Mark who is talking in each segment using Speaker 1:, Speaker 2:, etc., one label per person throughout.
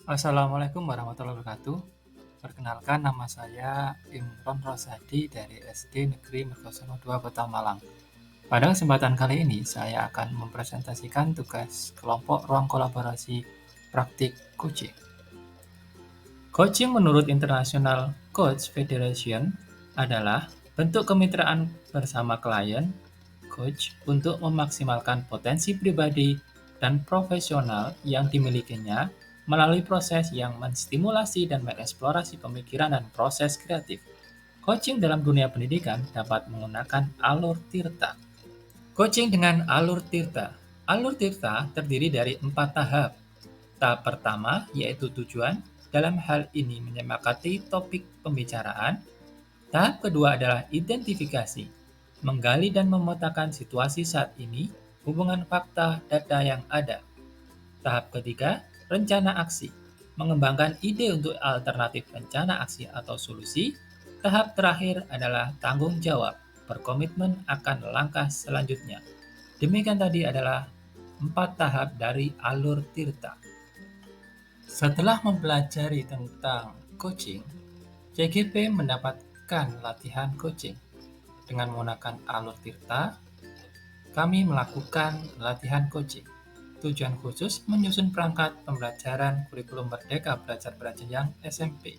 Speaker 1: Assalamualaikum warahmatullahi wabarakatuh. Perkenalkan, nama saya Imron Rosadi dari SD Negeri Mertosono 2 Kota Malang. Pada kesempatan kali ini, saya akan mempresentasikan tugas kelompok ruang kolaborasi praktik coaching. Coaching menurut International Coach Federation adalah bentuk kemitraan bersama klien, coach, untuk memaksimalkan potensi pribadi dan profesional yang dimilikinya melalui proses yang menstimulasi dan mengeksplorasi pemikiran dan proses kreatif. Coaching dalam dunia pendidikan dapat menggunakan alur tirta. Coaching dengan alur tirta. Alur tirta terdiri dari 4 tahap. Tahap pertama yaitu tujuan, dalam hal ini menyepakati topik pembicaraan. Tahap kedua adalah identifikasi, menggali dan memetakan situasi saat ini, hubungan fakta, data yang ada. Tahap ketiga, rencana aksi, mengembangkan ide untuk alternatif rencana aksi atau solusi. Tahap terakhir adalah tanggung jawab, berkomitmen akan langkah selanjutnya. Demikian tadi adalah 4 tahap dari alur tirta. Setelah mempelajari tentang coaching, CGP mendapatkan latihan coaching. Dengan menggunakan alur tirta, kami melakukan latihan coaching. Tujuan khusus menyusun perangkat pembelajaran kurikulum Merdeka Belajar pada jenjang SMP.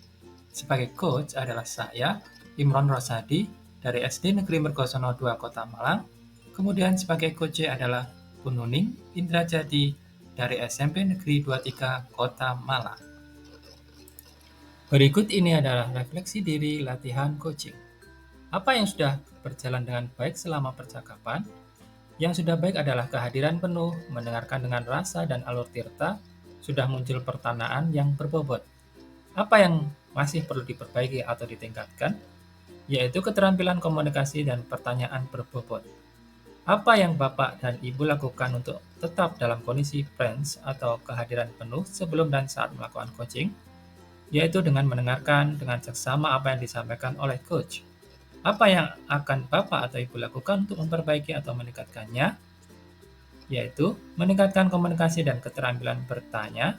Speaker 1: Sebagai coach adalah saya, Imron Rosadi, dari SD Negeri Mertosono 2 Kota Malang. Kemudian sebagai coach adalah Bu Nuning Indrajati dari SMP Negeri 23 Kota Malang. Berikut ini adalah refleksi diri latihan coaching. Apa yang sudah berjalan dengan baik selama percakapan? Yang sudah baik adalah kehadiran penuh, mendengarkan dengan rasa dan alur tirta, sudah muncul pertanyaan yang berbobot. Apa yang masih perlu diperbaiki atau ditingkatkan? Yaitu keterampilan komunikasi dan pertanyaan berbobot. Apa yang Bapak dan Ibu lakukan untuk tetap dalam kondisi friends atau kehadiran penuh sebelum dan saat melakukan coaching? Yaitu dengan mendengarkan dengan seksama apa yang disampaikan oleh coach. Apa yang akan Bapak atau Ibu lakukan untuk memperbaiki atau meningkatkannya? Yaitu meningkatkan komunikasi dan keterampilan bertanya,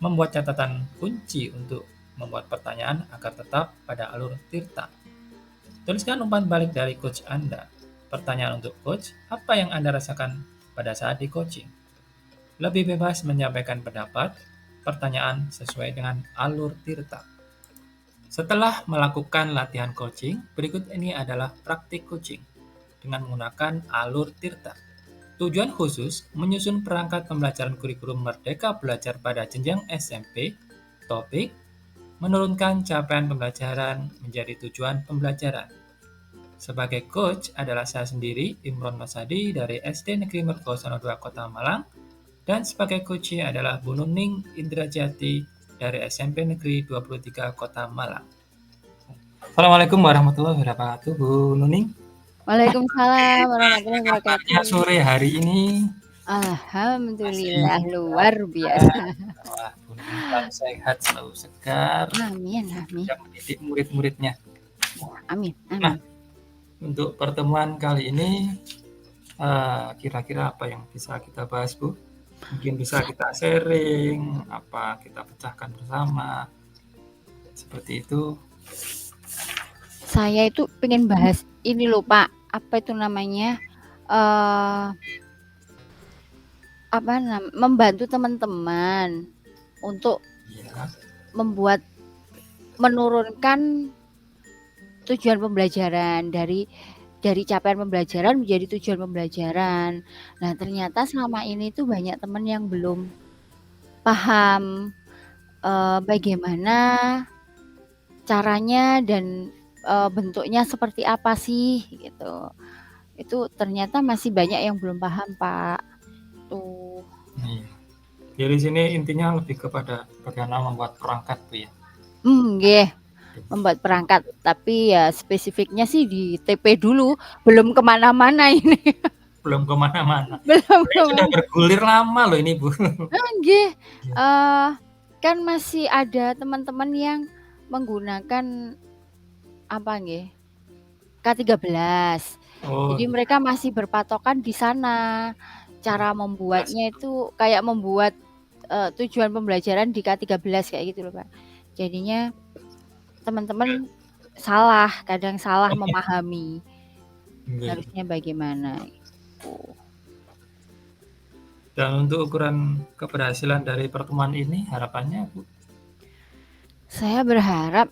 Speaker 1: membuat catatan kunci untuk membuat pertanyaan agar tetap pada alur tirta. Tuliskan umpan balik dari coach Anda. Pertanyaan untuk coach, apa yang Anda rasakan pada saat di coaching? Lebih bebas menyampaikan pendapat, pertanyaan sesuai dengan alur tirta. Setelah melakukan latihan coaching, berikut ini adalah praktik coaching dengan menggunakan alur tirta. Tujuan khusus menyusun perangkat pembelajaran kurikulum Merdeka Belajar pada jenjang SMP. Topik, menurunkan capaian pembelajaran menjadi tujuan pembelajaran. Sebagai coach adalah saya sendiri, Imron Masadi dari SD Negeri Mertosono 2 Kota Malang, dan sebagai coach adalah Bu Nuning Indrajati dari SMP Negeri 23 Kota Malang. Assalamualaikum warahmatullahi wabarakatuh, Bu Nuning.
Speaker 2: Waalaikumsalam warahmatullahi
Speaker 1: Kabarnya
Speaker 2: wabarakatuh.
Speaker 1: sore hari ini masih
Speaker 2: Alhamdulillah luar biasa.
Speaker 1: wah, Bu Nuning selalu sehat, selalu segar,
Speaker 2: Amin, amin.
Speaker 1: yang mendidik murid-muridnya.
Speaker 2: Amin,
Speaker 1: Nah,
Speaker 2: amin.
Speaker 1: untuk pertemuan kali ini, kira-kira apa yang bisa kita bahas, Bu? Mungkin bisa kita sharing, apa kita pecahkan bersama, seperti itu.
Speaker 2: Saya itu pengen bahas ini loh Pak, apa itu namanya? Membantu teman-teman untuk
Speaker 1: Ya,
Speaker 2: menurunkan tujuan pembelajaran dari capaian pembelajaran menjadi tujuan pembelajaran. Nah, ternyata selama ini tuh banyak teman yang belum paham bagaimana caranya dan bentuknya seperti apa sih gitu. Itu ternyata masih banyak yang belum paham, Pak. Tuh.
Speaker 1: iya. Jadi sini intinya lebih kepada bagaimana membuat perangkat, Bu ya.
Speaker 2: Nggih, membuat perangkat, tapi ya spesifiknya sih di TP dulu, belum kemana-mana ini.
Speaker 1: Belum kemana-mana.
Speaker 2: Belum
Speaker 1: Ini sudah
Speaker 2: kemana.
Speaker 1: bergulir lama loh ini, Bu.
Speaker 2: Nggih, kan masih ada teman-teman yang menggunakan apa nggih, K13.
Speaker 1: Oh,
Speaker 2: Jadi
Speaker 1: iya.
Speaker 2: mereka masih berpatokan di sana. Cara membuatnya itu kayak membuat tujuan pembelajaran di K13 kayak gitu loh, Pak. Jadinya teman-teman salah, kadang salah memahami
Speaker 1: Nggih.
Speaker 2: harusnya bagaimana gitu.
Speaker 1: Dan untuk ukuran keberhasilan dari pertemuan ini harapannya, Bu?
Speaker 2: Saya berharap,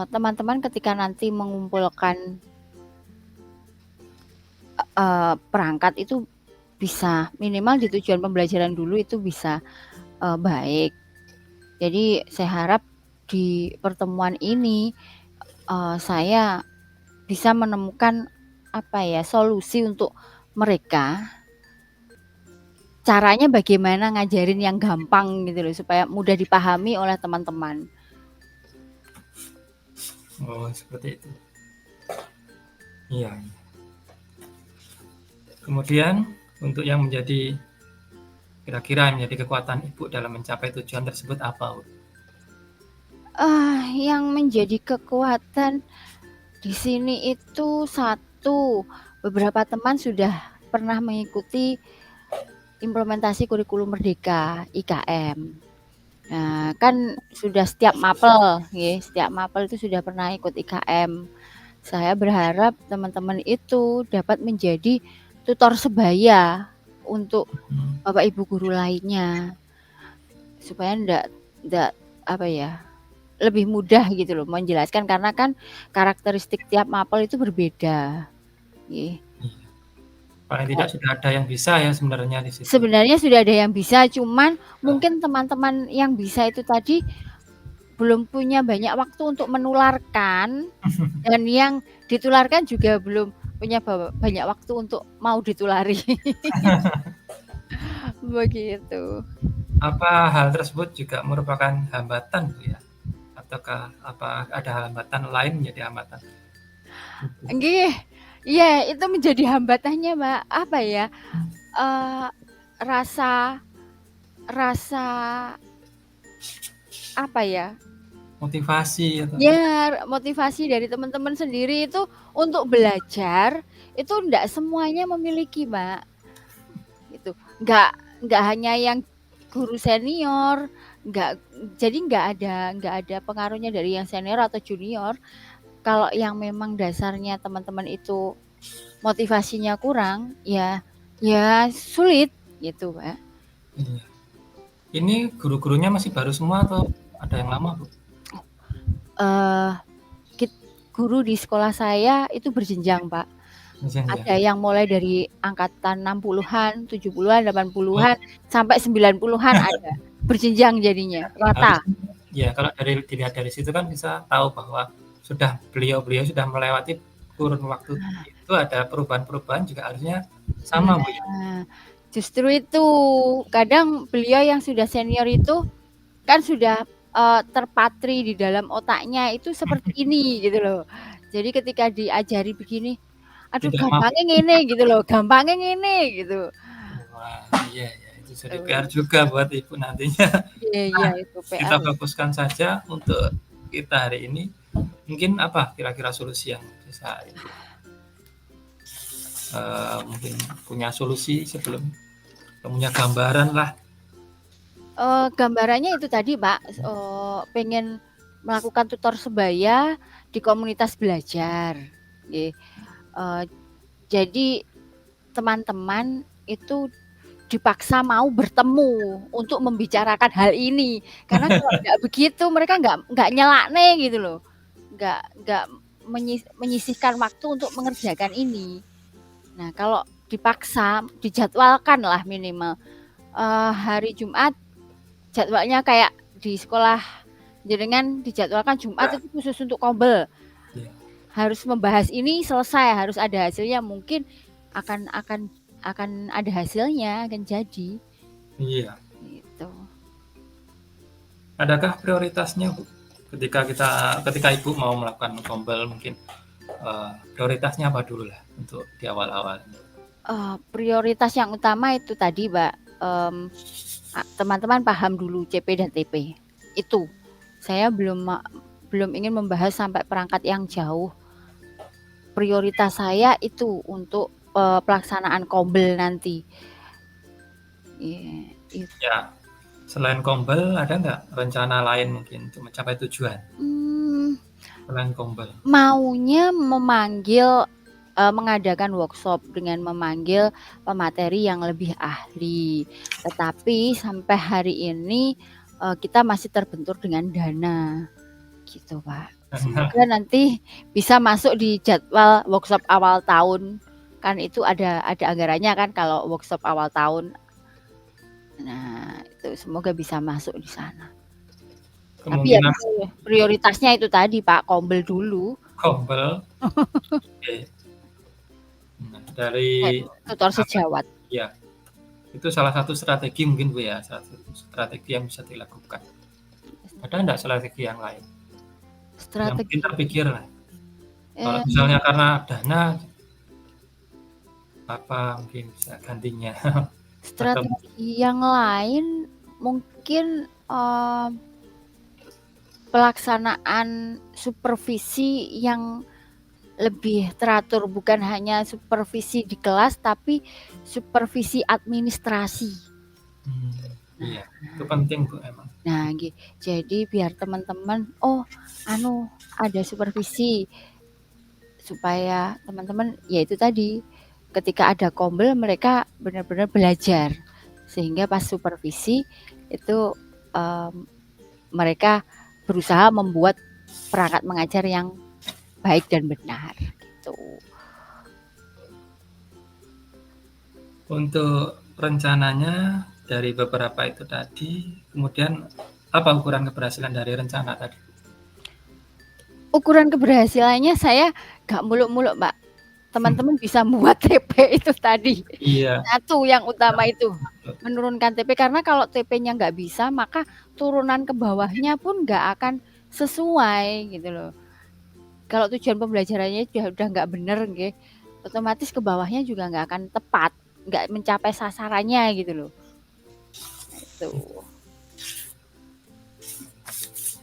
Speaker 2: teman-teman ketika nanti mengumpulkan perangkat itu bisa minimal di tujuan pembelajaran dulu itu bisa, baik. Jadi saya harap di pertemuan ini, saya bisa menemukan, apa ya, solusi untuk mereka, caranya bagaimana ngajarin yang gampang gitu loh, supaya mudah dipahami oleh teman-teman.
Speaker 1: Oh, seperti itu. Iya. Kemudian untuk yang menjadi kira-kira menjadi kekuatan Ibu dalam mencapai tujuan tersebut apa, Bu?
Speaker 2: Yang menjadi kekuatan di sini itu satu, beberapa teman sudah pernah mengikuti implementasi kurikulum merdeka IKM. Nah, kan sudah setiap mapel, setiap mapel itu sudah pernah ikut IKM. Saya berharap teman-teman itu dapat menjadi tutor sebaya untuk Bapak Ibu guru lainnya. Supaya ndak apa ya, lebih mudah gitu loh menjelaskan karena kan karakteristik tiap mapel itu berbeda. Nggih.
Speaker 1: Paling tidak sudah ada yang bisa ya sebenarnya di situ.
Speaker 2: Sebenarnya sudah ada yang bisa, cuman mungkin teman-teman yang bisa itu tadi belum punya banyak waktu untuk menularkan dan yang ditularkan juga belum punya banyak waktu untuk mau ditulari. Begitu.
Speaker 1: Apa hal tersebut juga merupakan hambatan, Bu, ya? Ataukah apa ada hambatan lain menjadi hambatan?
Speaker 2: Nggih, iya itu menjadi hambatannya, Mbak. Apa ya, rasa rasa apa ya,
Speaker 1: Motivasi atau
Speaker 2: ya motivasi dari teman-teman sendiri itu untuk belajar, itu ndak semuanya memiliki, Mbak, gitu. Nggak hanya yang guru senior, nggak jadi nggak ada pengaruhnya dari yang senior atau junior. Kalau yang memang dasarnya teman-teman itu motivasinya kurang, ya sulit gitu, Mbak.
Speaker 1: iya. Ini guru-gurunya masih baru semua atau ada yang lama, Bu?
Speaker 2: Eee, guru di sekolah saya itu berjenjang, Pak.
Speaker 1: Jenjang.
Speaker 2: Ada yang mulai dari angkatan 60-an, 70-an,
Speaker 1: Oh,
Speaker 2: 80-an, sampai 90-an ada. Berjenjang jadinya, rata.
Speaker 1: harusnya ya kalau dilihat dari situ kan bisa tahu bahwa beliau-beliau sudah melewati kurun waktu itu ada perubahan-perubahan juga harusnya sama, Bu, ya?
Speaker 2: Nah, justru itu, kadang beliau yang sudah senior itu kan sudah, terpatri di dalam otaknya itu seperti ini gitu loh. Jadi ketika diajari begini, "Aduh
Speaker 1: Tidak mampu.
Speaker 2: gampangnya ngene," gitu loh, "gampangnya ngene," gitu.
Speaker 1: Wah, iya ya, itu jadi PR
Speaker 2: Tuh.
Speaker 1: juga buat Ibu nantinya.
Speaker 2: Iya iya
Speaker 1: Nah,
Speaker 2: itu
Speaker 1: kita
Speaker 2: PR.
Speaker 1: fokuskan saja untuk kita hari ini. Mungkin apa kira-kira solusi yang bisa Ibu mungkin punya solusi sebelum punya gambaran lah.
Speaker 2: Gambarannya itu tadi, Pak, pengen melakukan tutor sebaya di komunitas belajar, nggih. Eee, jadi teman-teman itu dipaksa mau bertemu untuk membicarakan hal ini, karena kalau nggak begitu mereka nggak nyelakne gitu loh, nggak menyisihkan waktu untuk mengerjakan ini. Nah, kalau dipaksa, dijadwalkanlah minimal, hari Jumat jadwalnya kayak di sekolah jenengan dijadwalkan Jumat itu khusus untuk Kombel.
Speaker 1: Iya.
Speaker 2: Harus membahas ini selesai, harus ada hasilnya, mungkin akan ada hasilnya, akan jadi,
Speaker 1: Iya.
Speaker 2: gitu.
Speaker 1: Adakah prioritasnya, Bu? Ketika Ibu mau melakukan tombel mungkin prioritasnya apa dulu lah untuk di awal-awal?
Speaker 2: Prioritas yang utama itu tadi, Mbak, teman-teman paham dulu CP dan TP, itu. Saya belum ingin membahas sampai perangkat yang jauh. Prioritas saya itu untuk, pelaksanaan Kombel nanti. Iya,
Speaker 1: Ya, Selain Kombel, ada nggak rencana lain mungkin untuk mencapai tujuan
Speaker 2: Mmm,
Speaker 1: selain Kombel?
Speaker 2: maunya mengadakan workshop dengan memanggil pemateri yang lebih ahli. Tetapi sampai hari ini, kita masih terbentur dengan dana, gitu, Pak.
Speaker 1: Karena
Speaker 2: Semoga nanti bisa masuk di jadwal workshop awal tahun, kan itu ada anggarannya kan kalau workshop awal tahun. Nah, itu semoga bisa masuk di sana. Tapi ya
Speaker 1: kemungkinan
Speaker 2: itu prioritasnya itu tadi, Pak, Kombel dulu.
Speaker 1: Kombel, oke. Nah, dari
Speaker 2: Tutor
Speaker 1: apa
Speaker 2: sejawat.
Speaker 1: ya, itu salah satu strategi mungkin Bu ya, salah satu strategi yang bisa dilakukan. Ada nggak strategi yang lain? Yang mungkin
Speaker 2: Strategi,
Speaker 1: terpikir lah. Kalau
Speaker 2: eee,
Speaker 1: misalnya karena dana, apa mungkin bisa gantinya? Atau
Speaker 2: strategi yang lain mungkin, pelaksanaan supervisi yang lebih teratur, bukan hanya supervisi di kelas, tapi supervisi administrasi.
Speaker 1: iya, itu penting Bu emang.
Speaker 2: Nah, jadi biar teman-teman, oh, ada supervisi, supaya teman-teman ya itu tadi, ketika ada Kombel mereka benar-benar belajar, sehingga pas supervisi itu, mereka berusaha membuat perangkat mengajar yang baik dan benar, gitu.
Speaker 1: Untuk rencananya dari beberapa itu tadi, kemudian apa ukuran keberhasilan dari rencana tadi?
Speaker 2: Ukuran keberhasilannya saya nggak muluk-muluk, Mbak. Teman-teman bisa membuat TP itu tadi.
Speaker 1: Iya,
Speaker 2: Satu yang utama itu, menurunkan TP, karena kalau TP-nya nggak bisa, maka turunan ke bawahnya pun nggak akan sesuai gitu loh. Kalau tujuan pembelajarannya udah nggak bener nggih, otomatis ke bawahnya juga nggak akan tepat, nggak mencapai sasarannya gitu loh. Nah itu.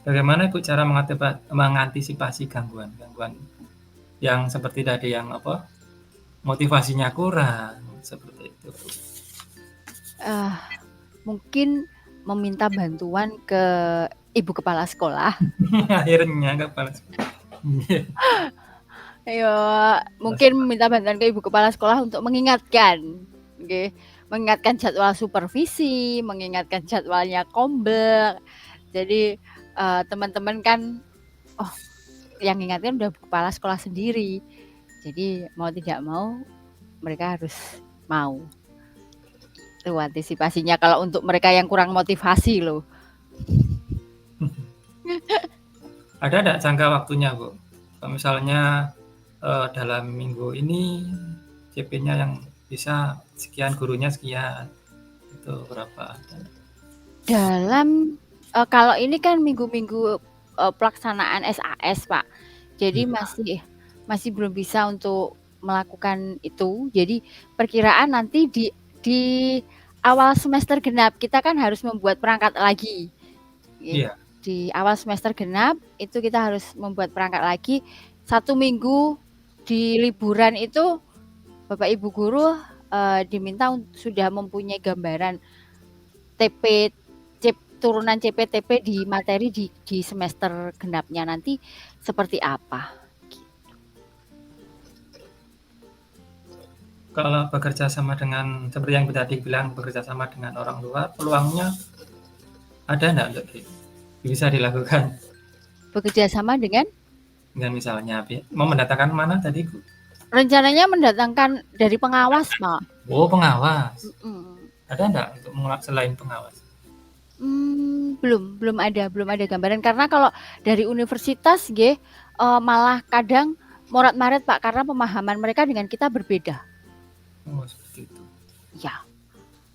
Speaker 1: bagaimana Ibu cara mengantisipasi gangguan yang seperti tadi yang apa, motivasinya kurang, seperti itu.
Speaker 2: Eh, mungkin meminta bantuan ke ibu kepala sekolah.
Speaker 1: Akhirnya kepala iya,
Speaker 2: Ayo, mungkin meminta bantuan ke ibu kepala sekolah untuk mengingatkan, nggih, mengingatkan jadwal supervisi, mengingatkan jadwalnya Kombel. Jadi, teman-teman kan, oh, yang ngingatkan udah kepala sekolah sendiri. Jadi mau tidak mau mereka harus mau. Itu antisipasinya kalau untuk mereka yang kurang motivasi loh.
Speaker 1: ada nggak jangka waktunya Bu? Kalau misalnya dalam minggu ini CP-nya yang bisa sekian, gurunya sekian, itu berapa?
Speaker 2: Dalam kalau ini kan minggu-minggu, pelaksanaan SAS, Pak. Jadi
Speaker 1: Iya,
Speaker 2: masih belum bisa untuk melakukan itu. Jadi perkiraan nanti di awal semester genap, kita kan harus membuat perangkat lagi,
Speaker 1: iya.
Speaker 2: di awal semester genap itu kita harus membuat perangkat lagi. 1 minggu di liburan itu Bapak Ibu guru, diminta sudah mempunyai gambaran TP turunan CP/TP di materi di semester genapnya nanti seperti apa.
Speaker 1: Kalau bekerja sama dengan seperti yang tadi bilang bekerja sama dengan orang luar, peluangnya ada nggak untuk bisa dilakukan?
Speaker 2: Bekerja sama dengan
Speaker 1: Dengan misalnya mau mendatangkan mana tadi Bu?
Speaker 2: rencananya mendatangkan dari pengawas, Pak.
Speaker 1: Oh pengawas.
Speaker 2: Mhm.
Speaker 1: Ada nggak untuk selain pengawas?
Speaker 2: Belum ada gambaran karena kalau dari universitas nggih, malah kadang morat-marit, Pak, karena pemahaman mereka dengan kita berbeda.
Speaker 1: Oh seperti itu.
Speaker 2: Iya,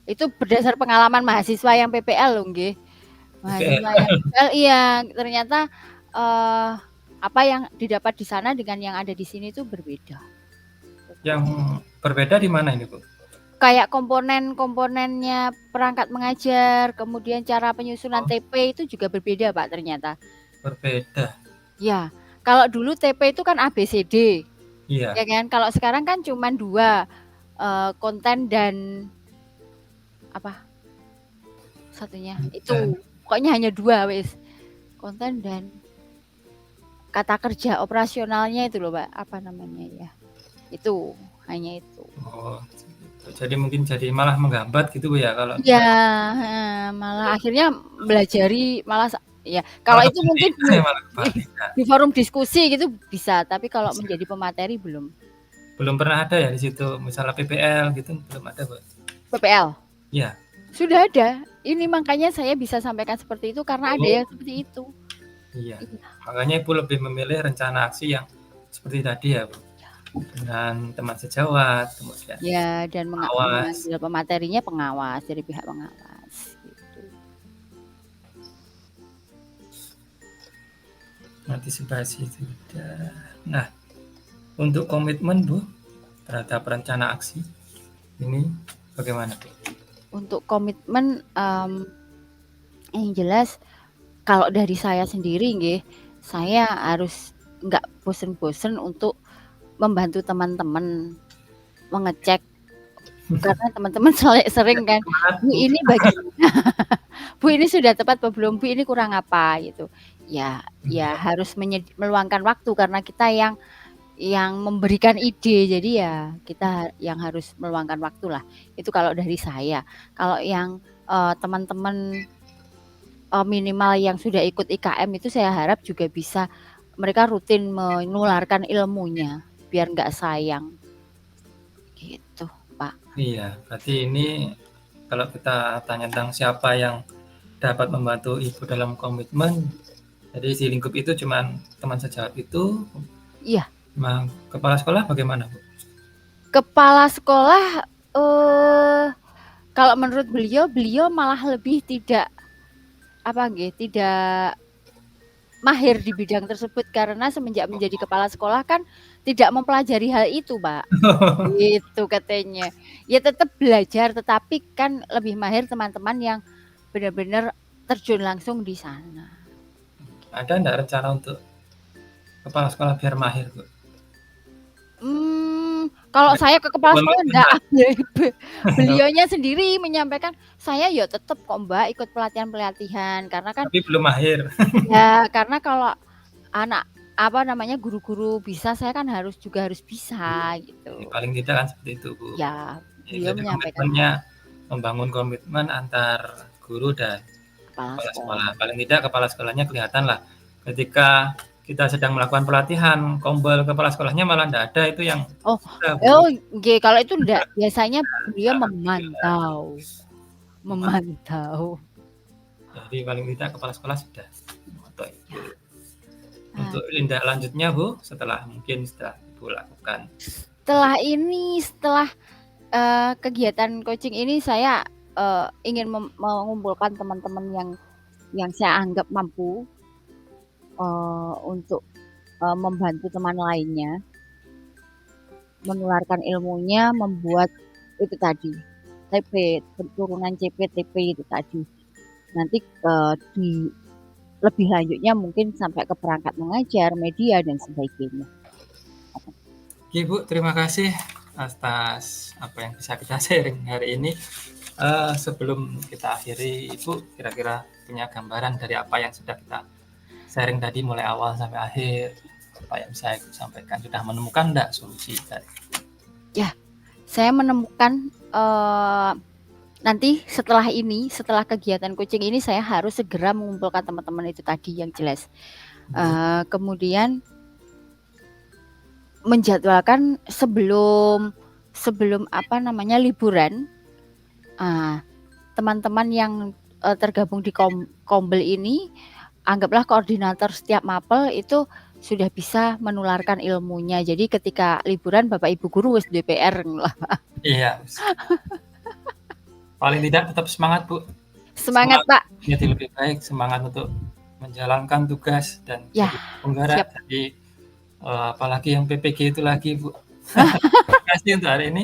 Speaker 2: itu berdasar pengalaman mahasiswa yang PPL loh nggih.
Speaker 1: BPL.
Speaker 2: Mahasiswa yang PPL iya, ternyata, eee, apa yang didapat di sana dengan yang ada di sini itu berbeda.
Speaker 1: Yang berbeda di mana ini Bu?
Speaker 2: Kayak komponen-komponennya perangkat mengajar, kemudian cara penyusunan
Speaker 1: Oh
Speaker 2: TP itu juga berbeda, Pak, ternyata.
Speaker 1: berbeda.
Speaker 2: Ya, kalau dulu TP itu kan ABCD,
Speaker 1: Iya.
Speaker 2: ya kan? Kalau sekarang kan cuman 2, konten dan apa, satunya.
Speaker 1: Dan
Speaker 2: Itu pokoknya hanya 2 wis. Konten dan kata kerja operasionalnya itu loh, Mbak, apa namanya ya? Itu, hanya itu.
Speaker 1: oh, jadi mungkin jadi malah menghambat gitu Bu ya kalau
Speaker 2: Iya,
Speaker 1: misalnya
Speaker 2: malah akhirnya belajari malah ya kalau
Speaker 1: malah
Speaker 2: itu mungkin
Speaker 1: kebalikan ya, malah kebalikan.
Speaker 2: di forum diskusi gitu bisa, tapi kalau
Speaker 1: Bisa.
Speaker 2: menjadi pemateri belum.
Speaker 1: Belum pernah ada ya di situ, misalnya PPL gitu belum ada Bu?
Speaker 2: PPL?
Speaker 1: Iya.
Speaker 2: Sudah ada. Ini makanya saya bisa sampaikan seperti itu karena ada
Speaker 1: Oh,
Speaker 2: yang seperti itu.
Speaker 1: iya.
Speaker 2: Iya.
Speaker 1: Makanya Ibu lebih memilih rencana aksi yang seperti tadi ya Bu? Dengan teman sejawat, kemudian
Speaker 2: Ya, dan
Speaker 1: pengawas.
Speaker 2: mengambil pematerinya pengawas, dari pihak pengawas, gitu.
Speaker 1: Antisipasi sudah. Nah, untuk komitmen Bu terhadap rencana aksi ini bagaimana Bu?
Speaker 2: Untuk komitmen, yang jelas kalau dari saya sendiri nggih, saya harus nggak bosen-bosen untuk membantu teman-teman mengecek, karena teman-teman sering kan,
Speaker 1: Semangat
Speaker 2: "Bu
Speaker 1: Bu.
Speaker 2: ini bagaimana? Bu ini sudah tepat apa belum? Bu ini kurang apa?" Gitu. Ya
Speaker 1: Iya.
Speaker 2: harus meluangkan waktu karena kita yang memberikan ide, jadi ya kita yang harus meluangkan waktulah. Itu kalau dari saya. Kalau yang, teman-teman, minimal yang sudah ikut IKM itu saya harap juga bisa mereka rutin menularkan ilmunya, biar nggak sayang. Gitu, Pak.
Speaker 1: Iya, berarti ini kalau kita tanya tentang siapa yang dapat membantu Ibu dalam komitmen, jadi di lingkup itu cuman teman sejawat itu,
Speaker 2: Iya,
Speaker 1: kepala sekolah bagaimana Bu?
Speaker 2: kepala sekolah, kalau menurut beliau, beliau malah lebih tidak, apa nggih, tidak mahir di bidang tersebut karena semenjak menjadi kepala sekolah kan tidak mempelajari hal itu, Pak. Gitu katanya. Ya tetap belajar, tetapi kan lebih mahir teman-teman yang benar-benar terjun langsung di sana.
Speaker 1: Ada enggak rencana untuk kepala sekolah biar mahir Bu?
Speaker 2: Kalau
Speaker 1: Biar
Speaker 2: saya ke kepala sekolah
Speaker 1: komitmen
Speaker 2: enggak,
Speaker 1: lah.
Speaker 2: beliaunya sendiri menyampaikan, "Saya ya tetep kok Mbak ikut pelatihan-pelatihan," karena kan
Speaker 1: Tapi belum mahir.
Speaker 2: ya karena kalau anak, apa namanya, guru-guru bisa, saya kan juga harus bisa
Speaker 1: Ya,
Speaker 2: gitu.
Speaker 1: paling tidak kan seperti itu Bu.
Speaker 2: Ya,
Speaker 1: Ya,
Speaker 2: beliau
Speaker 1: jadi
Speaker 2: menyampaikan
Speaker 1: komitmennya membangun komitmen antar guru dan
Speaker 2: kepala
Speaker 1: kepala sekolah.
Speaker 2: sekolah.
Speaker 1: Paling tidak kepala sekolahnya kelihatan lah. Ketika kita sedang melakukan pelatihan, tombol kepala sekolahnya malah enggak ada, itu yang
Speaker 2: Oh
Speaker 1: susah Bu.
Speaker 2: nggih, kalau itu ndak, biasanya beliau
Speaker 1: Alhamdulillah.
Speaker 2: memantau memantau.
Speaker 1: Jadi paling tidak kepala sekolah sudah memantau Ibu.
Speaker 2: Nah,
Speaker 1: Untuk tindak lanjutnya Bu, setelah Ibu lakukan.
Speaker 2: setelah ini, kegiatan coaching ini saya, ingin mengumpulkan teman-teman yang saya anggap mampu, untuk, membantu teman lainnya, menularkan ilmunya, membuat itu tadi, TP, turunan CP/TP itu tadi. Nanti, di lebih lanjutnya mungkin sampai ke perangkat mengajar, media, dan sebagainya.
Speaker 1: Oke Bu, terima kasih atas apa yang bisa kita sharing hari ini. Sebelum kita akhiri, Ibu kira-kira punya gambaran dari apa yang sudah kita sharing tadi mulai awal sampai akhir, apa yang bisa Ibu sampaikan? Sudah menemukan enggak solusi tadi?
Speaker 2: Ya, saya menemukan, nanti setelah kegiatan coaching ini saya harus segera mengumpulkan teman-teman itu tadi yang jelas. Kemudian menjadwalkan sebelum apa namanya, liburan, teman-teman yang, tergabung di Kombel ini, anggaplah koordinator setiap mapel itu sudah bisa menularkan ilmunya. Jadi ketika liburan Bapak Ibu guru wis duwe PR lah.
Speaker 1: Iya. Paling tidak tetap semangat Bu.
Speaker 2: Semangat Pak.
Speaker 1: Jadi lebih baik, semangat untuk menjalankan tugas dan
Speaker 2: Ya,
Speaker 1: jadi penggerak.
Speaker 2: siap.
Speaker 1: Jadi apalagi yang PPG itu lagi Bu. Terima kasih untuk hari ini.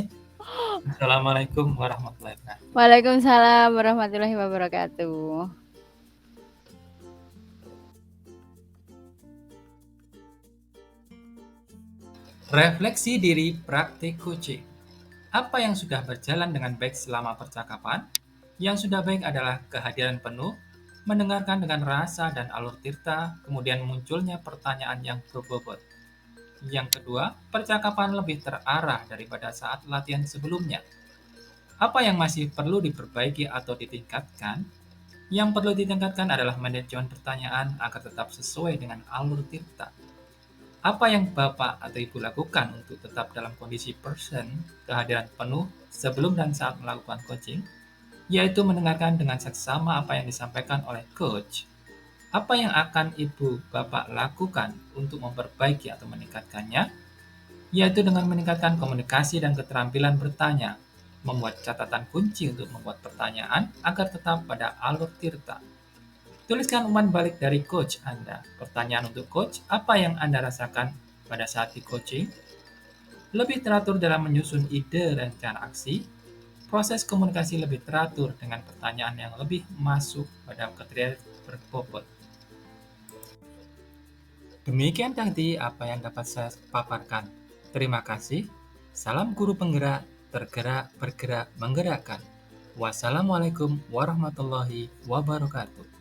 Speaker 1: Assalamualaikum warahmatullahi wabarakatuh.
Speaker 2: Waalaikumsalam warahmatullahi wabarakatuh.
Speaker 1: Refleksi diri praktik coaching. Apa yang sudah berjalan dengan baik selama percakapan? Yang sudah baik adalah kehadiran penuh, mendengarkan dengan rasa dan alur tirta, kemudian munculnya pertanyaan yang berbobot. Yang kedua, percakapan lebih terarah daripada saat latihan sebelumnya. Apa yang masih perlu diperbaiki atau ditingkatkan? Yang perlu ditingkatkan adalah manajemen pertanyaan agar tetap sesuai dengan alur tirta. Apa yang Bapak atau Ibu lakukan untuk tetap dalam kondisi person, kehadiran penuh sebelum dan saat melakukan coaching? Yaitu mendengarkan dengan seksama apa yang disampaikan oleh coach. Apa yang akan Ibu Bapak lakukan untuk memperbaiki atau meningkatkannya? Yaitu dengan meningkatkan komunikasi dan keterampilan bertanya, membuat catatan kunci untuk membuat pertanyaan agar tetap pada alur tirta. Tuliskan umpan balik dari coach Anda. Pertanyaan untuk coach, apa yang Anda rasakan pada saat di coaching? Lebih teratur dalam menyusun ide dan rencana aksi. Proses komunikasi lebih teratur dengan pertanyaan yang lebih masuk pada kriteria berbobot. Demikian tadi apa yang dapat saya paparkan. Terima kasih. Salam guru penggerak, tergerak, bergerak, menggerakkan. Wassalamualaikum warahmatullahi wabarakatuh.